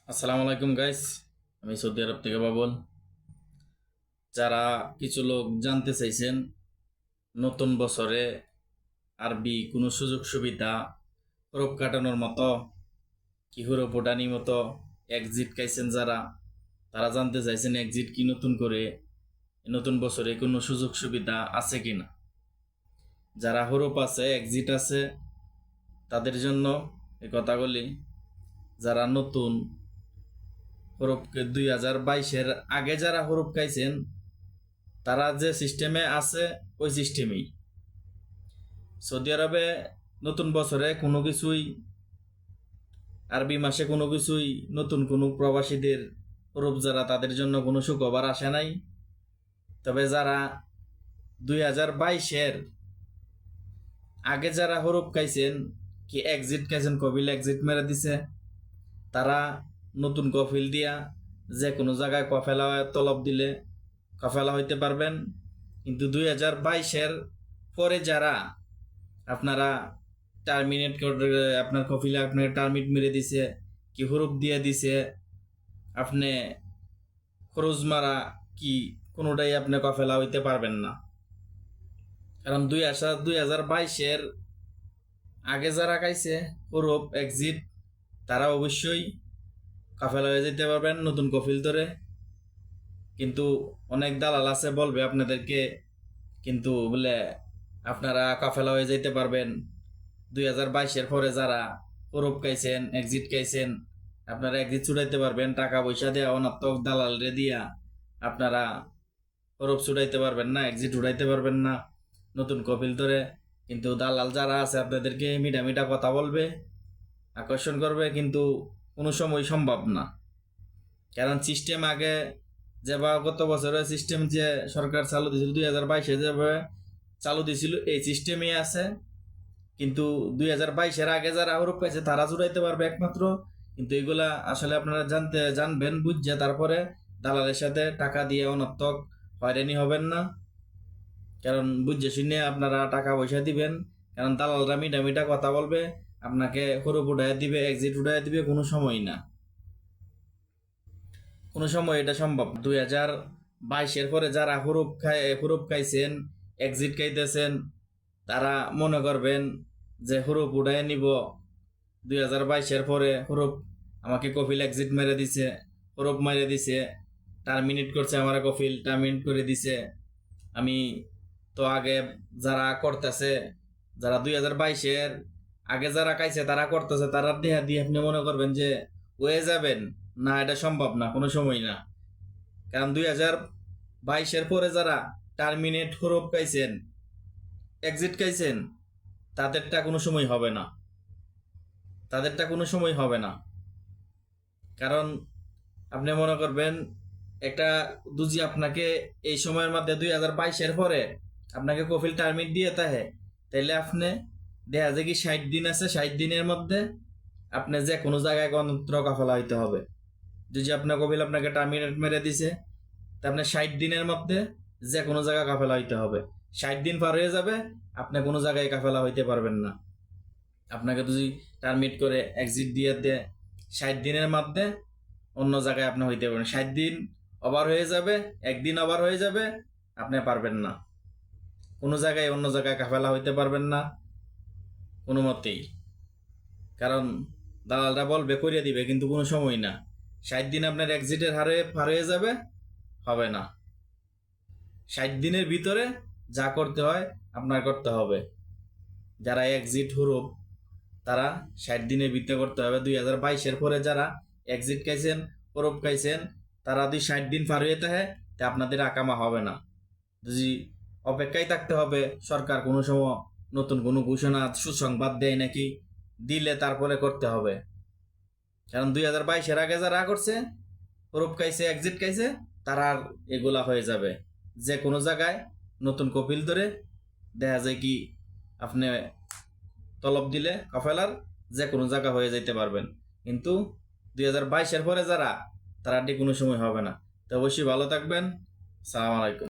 আসসালামু আলাইকুম গাইস, আমি সৌদি আরব থেকে বাবুল। যারা কিছু লোক জানতে চাইছেন নতুন বছরে আরবি কোনো সুযোগ সুবিধা, হরফ কাটানোর মতো কি হরফ ওঠানির মতো এক্সিট খাইছেন, যারা তারা জানতে চাইছেন এক্সিট কি নতুন করে নতুন বছরে কোনো সুযোগ সুবিধা আছে কিনা। যারা হরফ আছে, এক্সিট আছে, তাদের জন্য এই কথাগুলি। যারা নতুন হরফ 2022-এর আগে যারা হরফ খাইছেন, তারা যে সিস্টেমে আছে ওই সিস্টেমেই। সৌদি আরবে নতুন বছরে কোনো কিছুই, আরবি মাসে কোনো কিছুই নতুন কোনো প্রবাসীদের হরফ যারা, তাদের জন্য কোনো সুখবর আসে নাই। তবে যারা 2022-এর আগে যারা হরফ খাইছেন, কি এক্সিট খাইছেন, কফিল এক্সিট মেরে দিছে, তারা নতুন কফিল দিয়া যে কোনো জায়গায় কফেলা তলব দিলে কফেলা হইতে পারবেন। কিন্তু 2022-এর পরে যারা আপনারা টার্মিনেট করে, আপনার কফিলে আপনার টার্মিট মেরে দিছে, কি হরুপ দিয়ে দিছে, আপনি খরচ মারা কি কোনোটাই আপনি কফেলা হইতে পারবেন না। কারণ 2022-এর আগে যারা খাইছে হরুপ এক্সিট, তারা অবশ্যই কাফেলা হয়ে যেতে পারবেন নতুন কফিল ধরে। কিন্তু অনেক দালাল আছে বলবে আপনাদেরকে, কিন্তু বলে আপনারা কাফেলা হয়ে যেতে পারবেন 2022-এর পরে যারা হরফ খাইছেন, এক্সিট খাইছেন, আপনারা এক্সিট ছুটাইতে পারবেন। টাকা পয়সা দেওয়া অনাত্মক দালালরে দিয়া আপনারা হরফ ছুটাইতে পারবেন না, এক্সিট উঠাইতে পারবেন না নতুন কপিল ধরে। কিন্তু দালাল যারা আছে আপনাদেরকে মিঠা মিঠা কথা বলবে, আকর্ষণ করবে, কিন্তু কোনো সময় সম্ভব না। কারণ সিস্টেম আগে যেভাবে গত বছরের সিস্টেম যে সরকার চালু দিয়েছিল, 2022-এ যেভাবে চালু দিয়েছিল এই সিস্টেমই আছে। কিন্তু 2022-এর আগে যারা হরফ পাইছে তারা জুড়াইতে পারবে একমাত্র। কিন্তু এগুলা আসলে আপনারা জানবেন বুঝছে, তারপরে দালালের সাথে টাকা দিয়ে অনর্থক হয়রানি হবেন না। কারণ বুঝছে শুনে আপনারা টাকা পয়সা দিবেন, কারণ দালালরা মিঠা মিঠা কথা বলবে, আপনাকে হরফ উঠাই দিবে, এক্সিট উঠাই দিবে, কোনো সময় না, কোনো সময় এটা সম্ভব। 2022-এর পরে যারা হরফ খাইছেন, এক্সিট খাইতেছেন, তারা মনে করবেন যে হরফ উঠাই নিব। 2022-এর পরে হরফ আমাকে কফিল এক্সিট মেরে দিছে, হরফ মেরে দিছে, টার্মিনেট করছে, আমার কফিল টার্মিনেট করে দিছে। আমি তো আগে যারা করতেছে, যারা 2022-এর আগে যারা খাইছে তারা করতেছে, তারা দেহা দিয়ে আপনি মনে করবেন যে হয়ে যাবেন না, এটা সম্ভব না, কোনো সময় না। কারণ 2022-এর পরে যারা টার্মিনেট হরফ খাইছেন, এক্সিট খাইছেন, তাদেরটা কোনো সময় হবে না, তাদেরটা কোনো সময় হবে না। কারণ আপনি মনে করবেন একটা দুজি আপনাকে এই সময়ের মধ্যে 2022-এর পরে আপনাকে কফিল টার্মিট দিয়ে তাহে, তাইলে আপনি দেখা যায় কি 60 দিন আছে, 60 দিনের মধ্যে আপনি যে কোনো জায়গায় গণতন্ত্র কাফেলা হইতে হবে। যদি আপনার কফিল আপনাকে টার্মিনেট মেরে দিছে, তা আপনি 60 দিনের মধ্যে যে কোনো জায়গায় কাফেলা হইতে হবে। 60 দিন পার হয়ে যাবে, আপনি কোনো জায়গায় কাফেলা হইতে পারবেন না। আপনাকে যদি টার্মিট করে এক্সিট দিয়ে দেয়, 60 দিনের মধ্যে অন্য জায়গায় আপনি হইতে পারবেন। 60 দিন ওভার হয়ে যাবে, একদিন ওভার হয়ে যাবে, আপনি পারবেন না, কোনো জায়গায় অন্য জায়গায় কাফেলা হইতে পারবেন না কোনো মতেই। কারণ দালালরা বলবে করিয়ে দিবে, কিন্তু কোনো সময় না। 60 দিন আপনার এক্সিটের হারে পার হয়ে যাবে, হবে না। 60 দিনের ভিতরে যা করতে হয় আপনার করতে হবে। যারা এক্সিট হরুপ, তারা 60 দিনের ভিতরে করতে হবে। 2022-এর পরে যারা এক্সিট খাইছেন, হরুপ খাইছেন, তারা যদি 60 দিন পার হয়ে থাকে, তা আপনাদের আকামা হবে না। যদি অপেক্ষায় থাকতে হবে, সরকার কোনো সময় নতুন কোনো ঘোষণা সুসংবাদ দেয় নাকি, দিলে তারপরে করতে হবে। কারণ 2022-এর আগে যারা করছে, হরুপ খাইছে, এক্সিট খাইছে, তারা আর এগুলা হয়ে যাবে। যে কোনো জায়গায় নতুন কপিল ধরে দেখা যায় কি আপনি তলব দিলে কাফেলার যে কোনো জায়গা হয়ে যাইতে পারবেন। কিন্তু 2022-এর পরে যারা, তারা কোনো সময় হবে না। তো অবশ্যই ভালো থাকবেন। সালাম আলাইকুম।